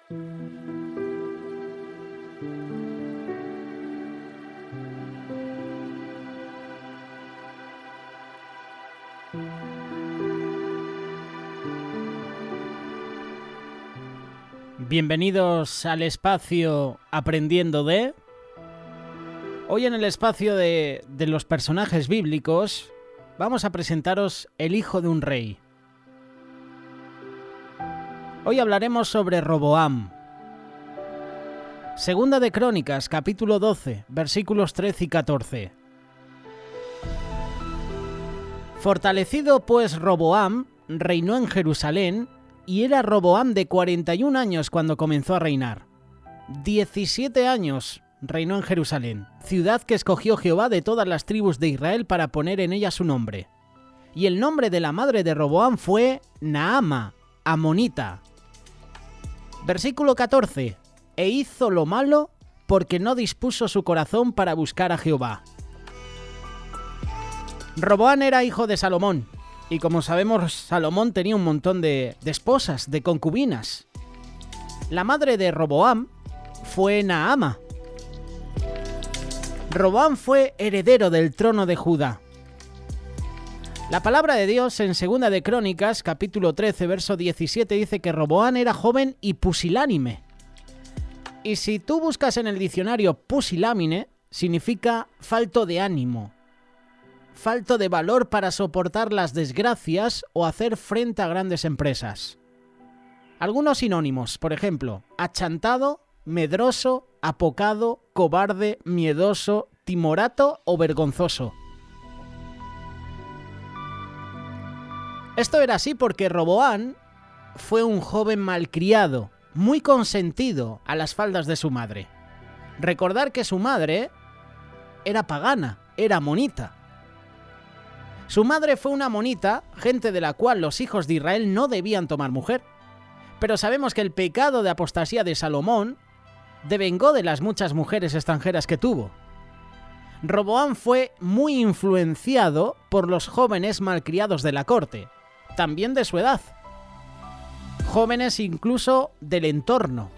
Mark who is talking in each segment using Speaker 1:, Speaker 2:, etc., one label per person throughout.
Speaker 1: Bienvenidos al espacio Aprendiendo de... Hoy en el espacio de los personajes bíblicos vamos a presentaros el hijo de un rey. Hoy hablaremos sobre Roboam. Segunda de Crónicas, capítulo 12, versículos 13 y 14. Fortalecido pues Roboam, reinó en Jerusalén, y era Roboam de 41 años cuando comenzó a reinar. 17 años reinó en Jerusalén, ciudad que escogió Jehová de todas las tribus de Israel para poner en ella su nombre. Y el nombre de la madre de Roboam fue Naama, amonita. Versículo 14. E hizo lo malo porque no dispuso su corazón para buscar a Jehová. Roboam era hijo de Salomón. Y como sabemos, Salomón tenía un montón de esposas, de concubinas. La madre de Roboam fue Naama. Roboam fue heredero del trono de Judá. La palabra de Dios en Segunda de Crónicas, capítulo 13, verso 17, dice que Roboam era joven y pusilánime. Y si tú buscas en el diccionario pusilánime, significa falto de ánimo, falto de valor para soportar las desgracias o hacer frente a grandes empresas. Algunos sinónimos, por ejemplo, achantado, medroso, apocado, cobarde, miedoso, timorato o vergonzoso. Esto era así porque Roboam fue un joven malcriado, muy consentido a las faldas de su madre. Recordar que su madre era pagana, era amonita. Su madre fue una amonita, gente de la cual los hijos de Israel no debían tomar mujer. Pero sabemos que el pecado de apostasía de Salomón devengó de las muchas mujeres extranjeras que tuvo. Roboam fue muy influenciado por los jóvenes malcriados de la corte, también de su edad. Jóvenes incluso del entorno.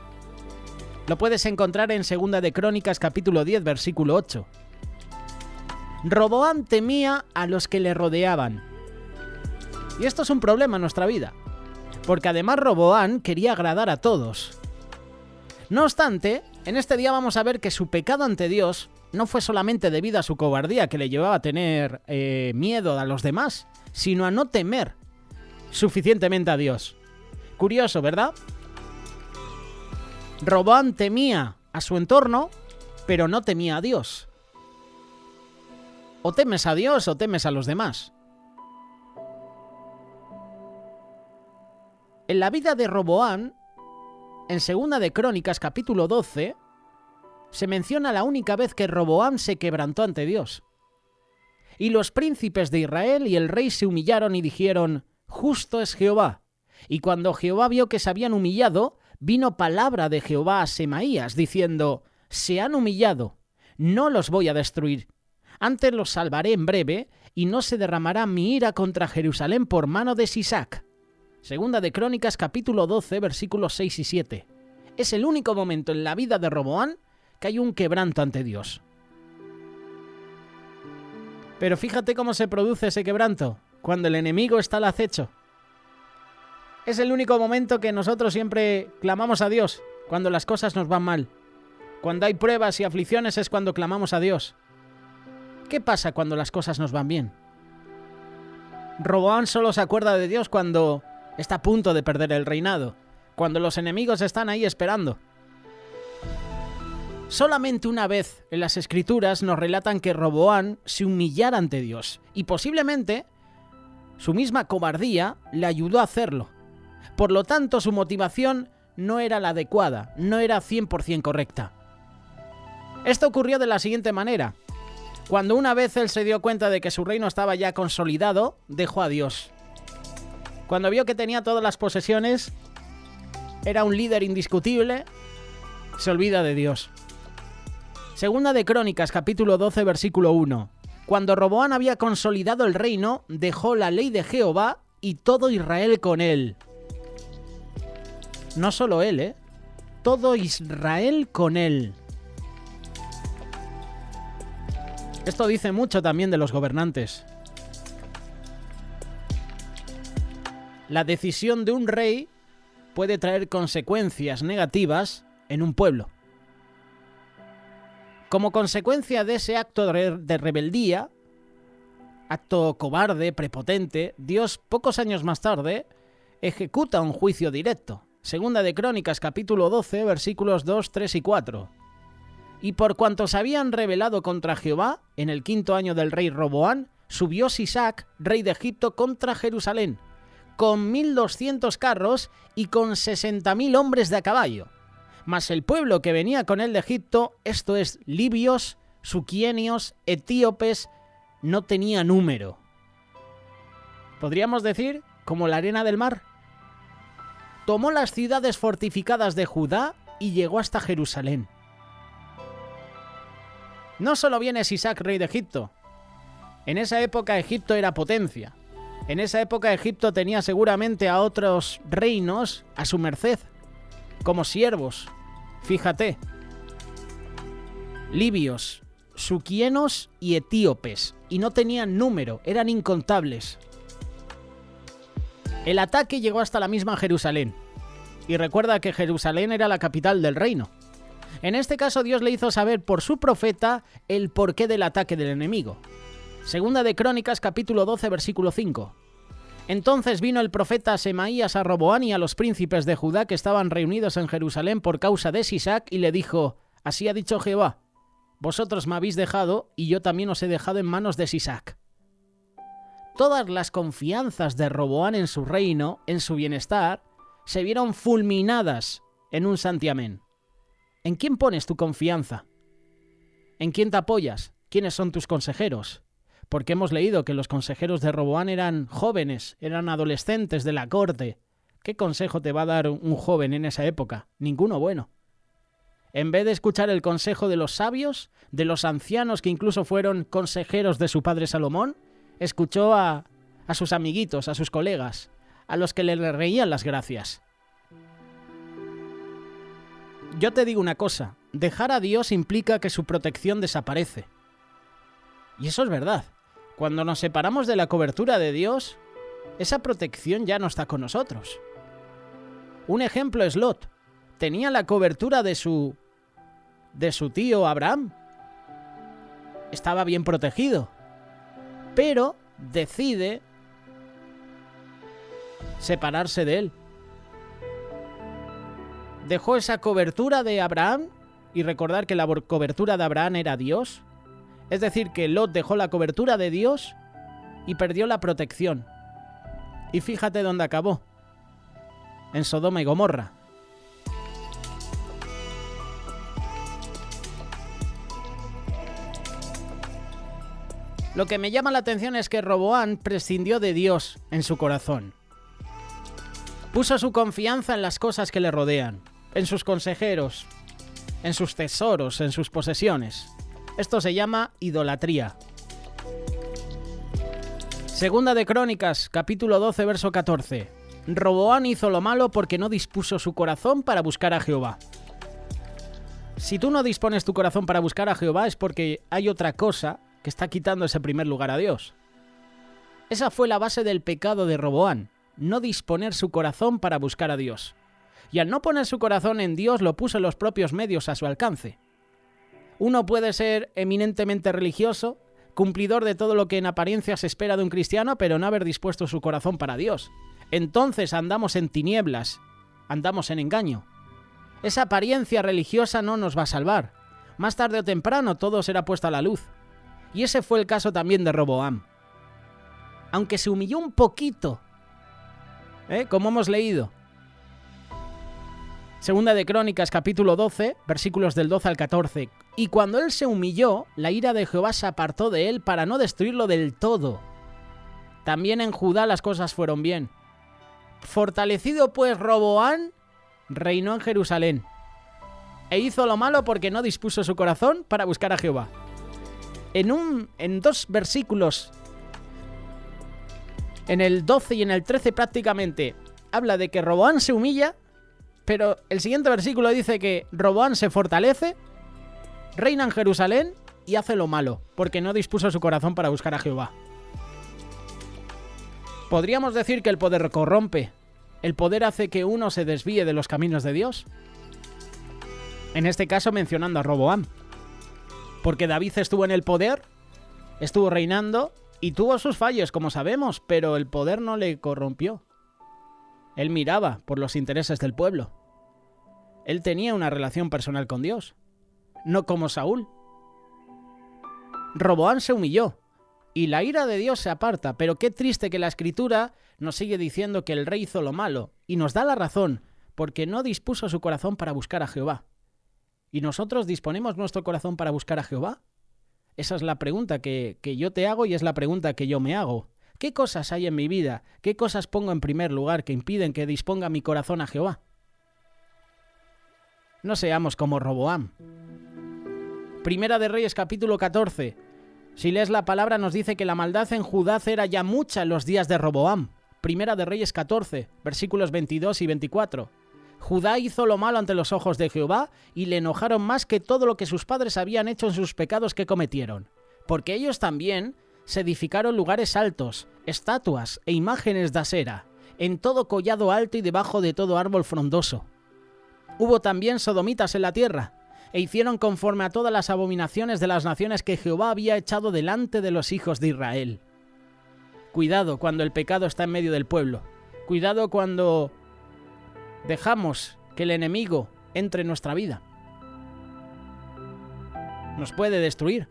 Speaker 1: Lo puedes encontrar en Segunda de Crónicas, capítulo 10, versículo 8. Roboam temía a los que le rodeaban. Y esto es un problema en nuestra vida, porque además Roboam quería agradar a todos. No obstante, en este día vamos a ver que su pecado ante Dios no fue solamente debido a su cobardía que le llevaba a tener miedo a los demás, sino a no temer suficientemente a Dios. Curioso, ¿verdad? Roboam temía a su entorno, pero no temía a Dios. O temes a Dios o temes a los demás. En la vida de Roboam, en Segunda de Crónicas, capítulo 12, se menciona la única vez que Roboam se quebrantó ante Dios. Y los príncipes de Israel y el rey se humillaron y dijeron: justo es Jehová. Y cuando Jehová vio que se habían humillado, vino palabra de Jehová a Semaías, diciendo: se han humillado, no los voy a destruir. Antes los salvaré en breve, y no se derramará mi ira contra Jerusalén por mano de Sisac. Segunda de Crónicas, capítulo 12, versículos 6 y 7. Es el único momento en la vida de Roboam que hay un quebranto ante Dios. Pero fíjate cómo se produce ese quebranto, cuando el enemigo está al acecho. Es el único momento que nosotros siempre clamamos a Dios, cuando las cosas nos van mal. Cuando hay pruebas y aflicciones es cuando clamamos a Dios. ¿Qué pasa cuando las cosas nos van bien? Roboam solo se acuerda de Dios cuando está a punto de perder el reinado, cuando los enemigos están ahí esperando. Solamente una vez en las Escrituras nos relatan que Roboam se humillara ante Dios, y posiblemente su misma cobardía le ayudó a hacerlo. Por lo tanto, su motivación no era la adecuada, no era 100% correcta. Esto ocurrió de la siguiente manera. Cuando una vez él se dio cuenta de que su reino estaba ya consolidado, dejó a Dios. Cuando vio que tenía todas las posesiones, era un líder indiscutible, se olvida de Dios. Segunda de Crónicas, capítulo 12, versículo 1. Cuando Roboam había consolidado el reino, dejó la ley de Jehová y todo Israel con él. No solo él, todo Israel con él. Esto dice mucho también de los gobernantes. La decisión de un rey puede traer consecuencias negativas en un pueblo. Como consecuencia de ese acto de rebeldía, acto cobarde, prepotente, Dios, pocos años más tarde, ejecuta un juicio directo. Segunda de Crónicas, capítulo 12, versículos 2, 3 y 4. Y por cuanto se habían rebelado contra Jehová, en el 5º año del rey Roboán, subió Sisac, rey de Egipto, contra Jerusalén, con 1.200 carros y con 60.000 hombres de a caballo. Mas el pueblo que venía con él de Egipto, esto es, libios, suquienios, etíopes, no tenía número. Podríamos decir, como la arena del mar. Tomó las ciudades fortificadas de Judá y llegó hasta Jerusalén. No solo viene Sisac, rey de Egipto. En esa época Egipto era potencia. En esa época Egipto tenía seguramente a otros reinos a su merced, como siervos. Fíjate. Libios, suquienos y etíopes. Y no tenían número, eran incontables. El ataque llegó hasta la misma Jerusalén. Y recuerda que Jerusalén era la capital del reino. En este caso Dios le hizo saber por su profeta el porqué del ataque del enemigo. Segunda de Crónicas, capítulo 12, versículo 5. Entonces vino el profeta Semaías a Roboán y a los príncipes de Judá que estaban reunidos en Jerusalén por causa de Sisac y le dijo: Así ha dicho Jehová, vosotros me habéis dejado y yo también os he dejado en manos de Sisac. Todas las confianzas de Roboán en su reino, en su bienestar, se vieron fulminadas en un santiamén. ¿En quién pones tu confianza? ¿En quién te apoyas? ¿Quiénes son tus consejeros? Porque hemos leído que los consejeros de Roboán eran jóvenes, eran adolescentes de la corte. ¿Qué consejo te va a dar un joven en esa época? Ninguno bueno. En vez de escuchar el consejo de los sabios, de los ancianos que incluso fueron consejeros de su padre Salomón, escuchó a sus amiguitos, a sus colegas, a los que le reían las gracias. Yo te digo una cosa, dejar a Dios implica que su protección desaparece. Y eso es verdad. Cuando nos separamos de la cobertura de Dios, esa protección ya no está con nosotros. Un ejemplo es Lot. Tenía la cobertura de su tío Abraham. Estaba bien protegido. Pero decide separarse de él. Dejó esa cobertura de Abraham, y recordar que la cobertura de Abraham era Dios. Es decir, que Lot dejó la cobertura de Dios y perdió la protección. Y fíjate dónde acabó. En Sodoma y Gomorra. Lo que me llama la atención es que Roboán prescindió de Dios en su corazón. Puso su confianza en las cosas que le rodean, en sus consejeros, en sus tesoros, en sus posesiones. Esto se llama idolatría. Segunda de Crónicas, capítulo 12, verso 14. Roboán hizo lo malo porque no dispuso su corazón para buscar a Jehová. Si tú no dispones tu corazón para buscar a Jehová es porque hay otra cosa que está quitando ese primer lugar a Dios. Esa fue la base del pecado de Roboán, no disponer su corazón para buscar a Dios. Y al no poner su corazón en Dios lo puso en los propios medios a su alcance. Uno puede ser eminentemente religioso, cumplidor de todo lo que en apariencia se espera de un cristiano, pero no haber dispuesto su corazón para Dios. Entonces andamos en tinieblas, andamos en engaño. Esa apariencia religiosa no nos va a salvar. Más tarde o temprano todo será puesto a la luz. Y ese fue el caso también de Roboam. Aunque se humilló un poquito, como hemos leído. Segunda de Crónicas, capítulo 12, versículos del 12 al 14. Y cuando él se humilló, la ira de Jehová se apartó de él para no destruirlo del todo. También en Judá las cosas fueron bien. Fortalecido pues Roboán, reinó en Jerusalén. E hizo lo malo porque no dispuso su corazón para buscar a Jehová. En dos versículos, en el 12 y en el 13 prácticamente, habla de que Roboán se humilla Pero el siguiente versículo dice que Roboam se fortalece, reina en Jerusalén y hace lo malo, porque no dispuso su corazón para buscar a Jehová. ¿Podríamos decir que el poder corrompe? ¿El poder hace que uno se desvíe de los caminos de Dios? En este caso mencionando a Roboam. Porque David estuvo en el poder, estuvo reinando y tuvo sus fallos, como sabemos, pero el poder no le corrompió. Él miraba por los intereses del pueblo. Él tenía una relación personal con Dios, no como Saúl. Roboam se humilló y la ira de Dios se aparta, pero qué triste que la Escritura nos sigue diciendo que el rey hizo lo malo y nos da la razón porque no dispuso su corazón para buscar a Jehová. ¿Y nosotros disponemos nuestro corazón para buscar a Jehová? Esa es la pregunta que yo te hago y es la pregunta que yo me hago. ¿Qué cosas hay en mi vida? ¿Qué cosas pongo en primer lugar que impiden que disponga mi corazón a Jehová? No seamos como Roboam. Primera de Reyes capítulo 14. Si lees la palabra nos dice que la maldad en Judá era ya mucha en los días de Roboam. Primera de Reyes 14, versículos 22 y 24. Judá hizo lo malo ante los ojos de Jehová y le enojaron más que todo lo que sus padres habían hecho en sus pecados que cometieron. Porque ellos también se edificaron lugares altos, estatuas e imágenes de Asera, en todo collado alto y debajo de todo árbol frondoso. Hubo también sodomitas en la tierra, e hicieron conforme a todas las abominaciones de las naciones que Jehová había echado delante de los hijos de Israel. Cuidado cuando el pecado está en medio del pueblo. Cuidado cuando dejamos que el enemigo entre en nuestra vida. Nos puede destruir.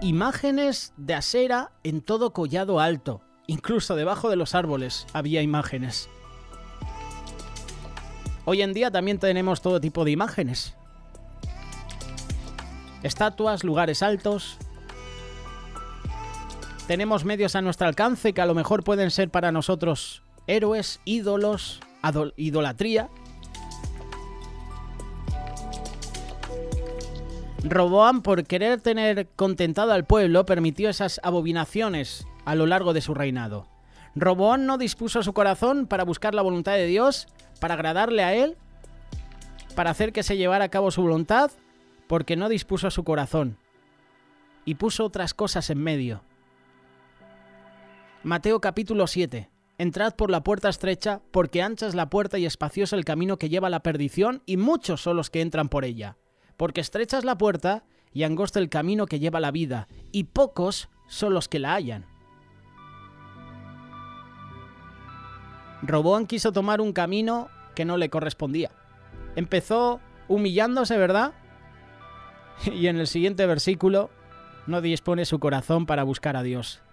Speaker 1: Imágenes de Asera en todo collado alto. Incluso debajo de los árboles había imágenes. Hoy en día también tenemos todo tipo de imágenes. Estatuas, lugares altos. Tenemos medios a nuestro alcance que a lo mejor pueden ser para nosotros héroes, ídolos, idolatría. Roboam, por querer tener contentado al pueblo, permitió esas abominaciones a lo largo de su reinado. Roboam no dispuso su corazón para buscar la voluntad de Dios, para agradarle a él, para hacer que se llevara a cabo su voluntad, porque no dispuso su corazón y puso otras cosas en medio. Mateo capítulo 7. Entrad por la puerta estrecha, porque ancha es la puerta y espacioso el camino que lleva a la perdición, y muchos son los que entran por ella. Porque estrecha es la puerta y angosto el camino que lleva a la vida, y pocos son los que la hallan. Roboam quiso tomar un camino que no le correspondía. Empezó humillándose, ¿verdad? Y en el siguiente versículo no dispone su corazón para buscar a Dios.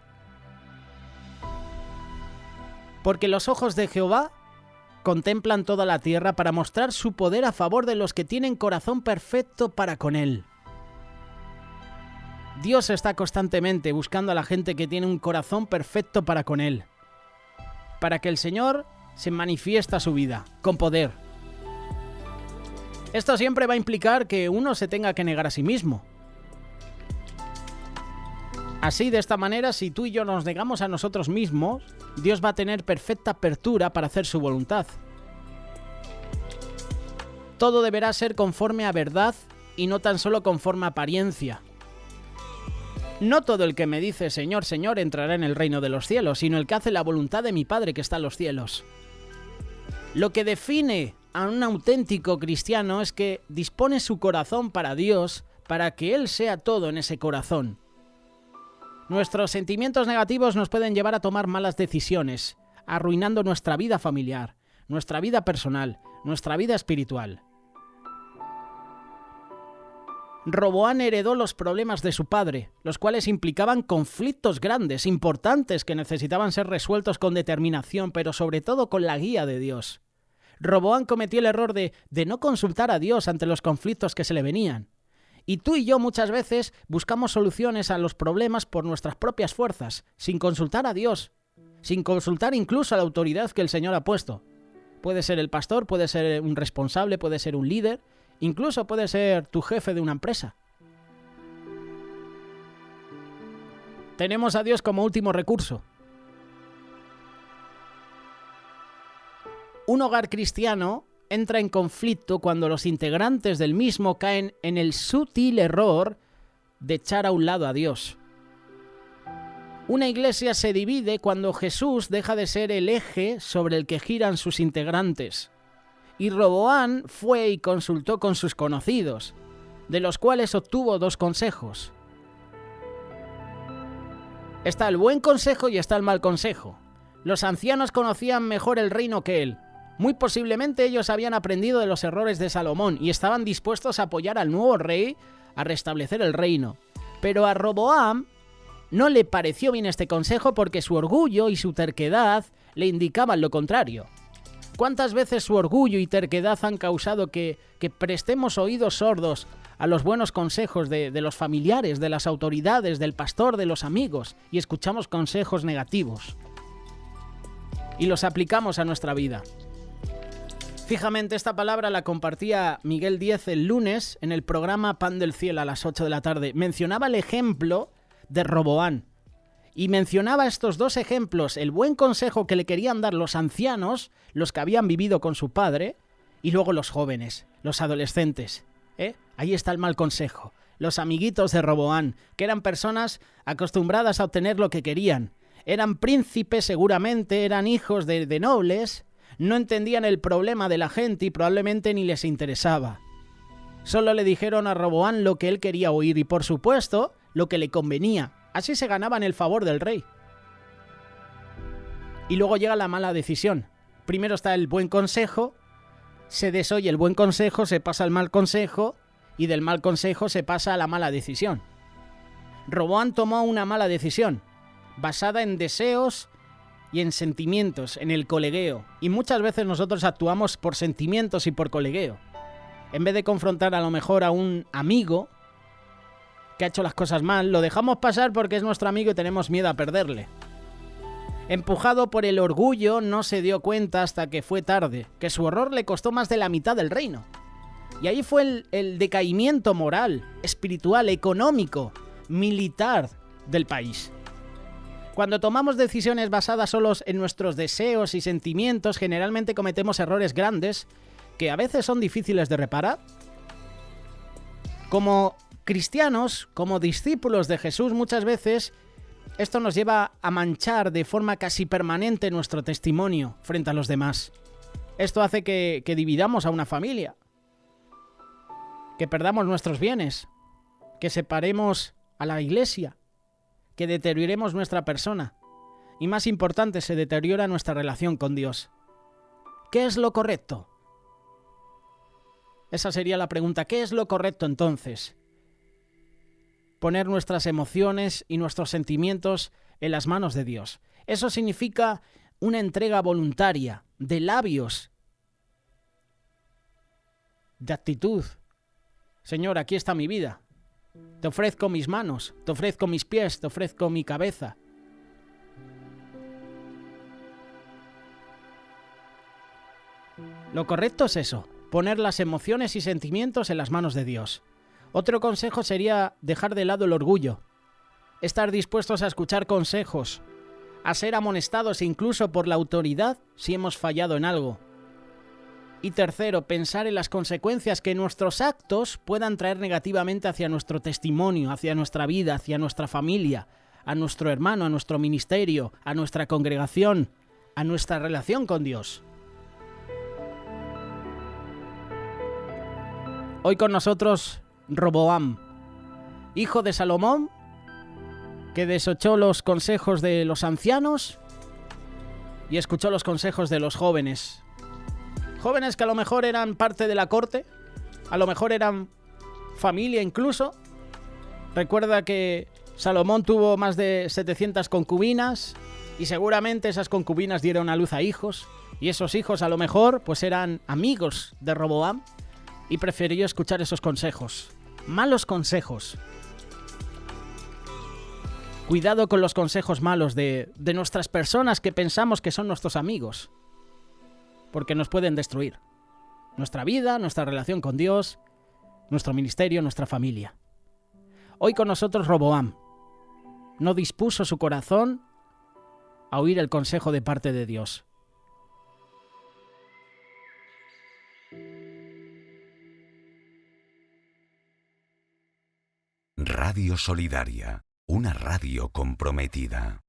Speaker 1: Porque los ojos de Jehová contemplan toda la tierra para mostrar su poder a favor de los que tienen corazón perfecto para con él. Dios está constantemente buscando a la gente que tiene un corazón perfecto para con él, para que el Señor se manifieste a su vida, con poder. Esto siempre va a implicar que uno se tenga que negar a sí mismo. Así, de esta manera, si tú y yo nos negamos a nosotros mismos, Dios va a tener perfecta apertura para hacer su voluntad. Todo deberá ser conforme a verdad y no tan solo conforme a apariencia. No todo el que me dice Señor, Señor entrará en el reino de los cielos, sino el que hace la voluntad de mi Padre que está en los cielos. Lo que define a un auténtico cristiano es que dispone su corazón para Dios, para que Él sea todo en ese corazón. Nuestros sentimientos negativos nos pueden llevar a tomar malas decisiones, arruinando nuestra vida familiar, nuestra vida personal, nuestra vida espiritual. Roboam heredó los problemas de su padre, los cuales implicaban conflictos grandes, importantes, que necesitaban ser resueltos con determinación, pero sobre todo con la guía de Dios. Roboam cometió el error de no consultar a Dios ante los conflictos que se le venían. Y tú y yo muchas veces buscamos soluciones a los problemas por nuestras propias fuerzas, sin consultar a Dios, sin consultar incluso a la autoridad que el Señor ha puesto. Puede ser el pastor, puede ser un responsable, puede ser un líder, incluso puede ser tu jefe de una empresa. Tenemos a Dios como último recurso. Un hogar cristiano entra en conflicto cuando los integrantes del mismo caen en el sutil error de echar a un lado a Dios. Una iglesia se divide cuando Jesús deja de ser el eje sobre el que giran sus integrantes. Y Roboam fue y consultó con sus conocidos, de los cuales obtuvo 2 consejos. Está el buen consejo y está el mal consejo. Los ancianos conocían mejor el reino que él. Muy posiblemente ellos habían aprendido de los errores de Salomón y estaban dispuestos a apoyar al nuevo rey a restablecer el reino. Pero a Roboam no le pareció bien este consejo porque su orgullo y su terquedad le indicaban lo contrario. ¿Cuántas veces su orgullo y terquedad han causado que prestemos oídos sordos a los buenos consejos de los familiares, de las autoridades, del pastor, de los amigos, y escuchamos consejos negativos y los aplicamos a nuestra vida? Fijamente, esta palabra la compartía Miguel Díez el lunes en el programa Pan del Cielo a las 8 de la tarde. Mencionaba el ejemplo de Roboam y mencionaba estos 2 ejemplos, el buen consejo que le querían dar los ancianos, los que habían vivido con su padre, y luego los jóvenes, los adolescentes. Ahí está el mal consejo. Los amiguitos de Roboam, que eran personas acostumbradas a obtener lo que querían. Eran príncipes seguramente, eran hijos de nobles. No entendían el problema de la gente y probablemente ni les interesaba. Solo le dijeron a Roboam lo que él quería oír y, por supuesto, lo que le convenía. Así se ganaban el favor del rey. Y luego llega la mala decisión. Primero está el buen consejo, se desoye el buen consejo, se pasa al mal consejo y del mal consejo se pasa a la mala decisión. Roboam tomó una mala decisión, basada en deseos y en sentimientos, en el colegueo. Y muchas veces nosotros actuamos por sentimientos y por colegueo. En vez de confrontar a lo mejor a un amigo que ha hecho las cosas mal, lo dejamos pasar porque es nuestro amigo y tenemos miedo a perderle. Empujado por el orgullo, no se dio cuenta hasta que fue tarde, que su error le costó más de la mitad del reino. Y ahí fue el decaimiento moral, espiritual, económico, militar del país. Cuando tomamos decisiones basadas solo en nuestros deseos y sentimientos, generalmente cometemos errores grandes que a veces son difíciles de reparar. Como cristianos, como discípulos de Jesús, muchas veces esto nos lleva a manchar de forma casi permanente nuestro testimonio frente a los demás. Esto hace que dividamos a una familia, que perdamos nuestros bienes, que separemos a la iglesia, que deterioremos nuestra persona y, más importante, se deteriora nuestra relación con Dios. ¿Qué es lo correcto? Esa sería la pregunta. ¿Qué es lo correcto entonces? Poner nuestras emociones y nuestros sentimientos en las manos de Dios. Eso significa una entrega voluntaria, de labios, de actitud. Señor, aquí está mi vida. Te ofrezco mis manos, te ofrezco mis pies, te ofrezco mi cabeza. Lo correcto es eso, poner las emociones y sentimientos en las manos de Dios. Otro consejo sería dejar de lado el orgullo, estar dispuestos a escuchar consejos, a ser amonestados incluso por la autoridad si hemos fallado en algo. Y tercero, pensar en las consecuencias que nuestros actos puedan traer negativamente hacia nuestro testimonio, hacia nuestra vida, hacia nuestra familia, a nuestro hermano, a nuestro ministerio, a nuestra congregación, a nuestra relación con Dios. Hoy con nosotros Roboam, hijo de Salomón, que desechó los consejos de los ancianos y escuchó los consejos de los jóvenes. Jóvenes que a lo mejor eran parte de la corte, a lo mejor eran familia incluso. Recuerda que Salomón tuvo más de 700 concubinas y seguramente esas concubinas dieron a luz a hijos, y esos hijos a lo mejor pues eran amigos de Roboam y prefirió escuchar esos consejos. Malos consejos. Cuidado con los consejos malos de nuestras personas que pensamos que son nuestros amigos, porque nos pueden destruir nuestra vida, nuestra relación con Dios, nuestro ministerio, nuestra familia. Hoy con nosotros Roboam no dispuso su corazón a oír el consejo de parte de Dios.
Speaker 2: Radio Solidaria, una radio comprometida.